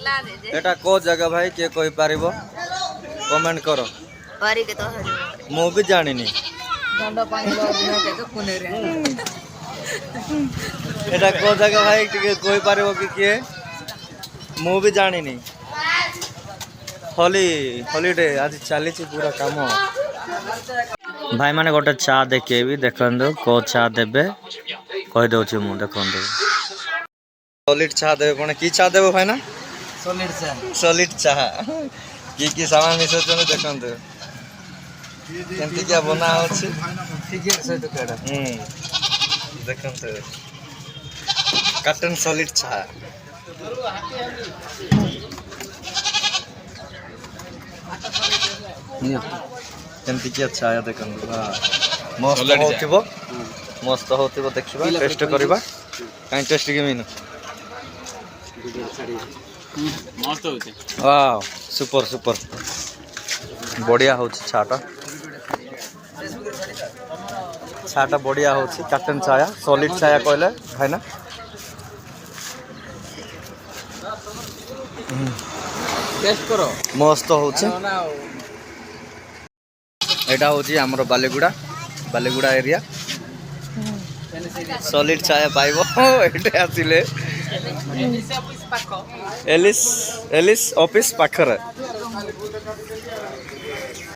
एटा को जगह भाई के कोई पारिबो कमेंट करो पारी के तो मु भी जानी नहीं दंड पानी लो दिन के तो कुने रे एटा को जगह भाई के कोई पारिबो कि के मु भी जानी नहीं हॉलीडे आज चली पूरा काम भाई माने गोटे चा देखेबी देखंदो को चा देबे कहि दउछि मु देखंदो सॉलिड चा देबे कोन की चा देबो भाई ना सॉलिड चा की सामान मिसोचन देखंदो केमती क्या बना होछि फिगर से तो केडा देखंदो कटन सॉलिड चा केमती क्या छाया देखंदो मस्त होतिबो मस्त होतिबो देखिबा टेस्ट करबा काई टेस्ट के मीनु मस्त होते वाओ सुपर सुपर बढ़िया होछि छाटा बढ़िया होछि कटन छाया सॉलिड छाया कहले भाई ना टेस्ट करो मस्त होछि एटा होछि हमरो बालीगुड़ा एरिया सॉलिड छाया पाइबो एटे आसिले एलिस ऑफिस पाखरे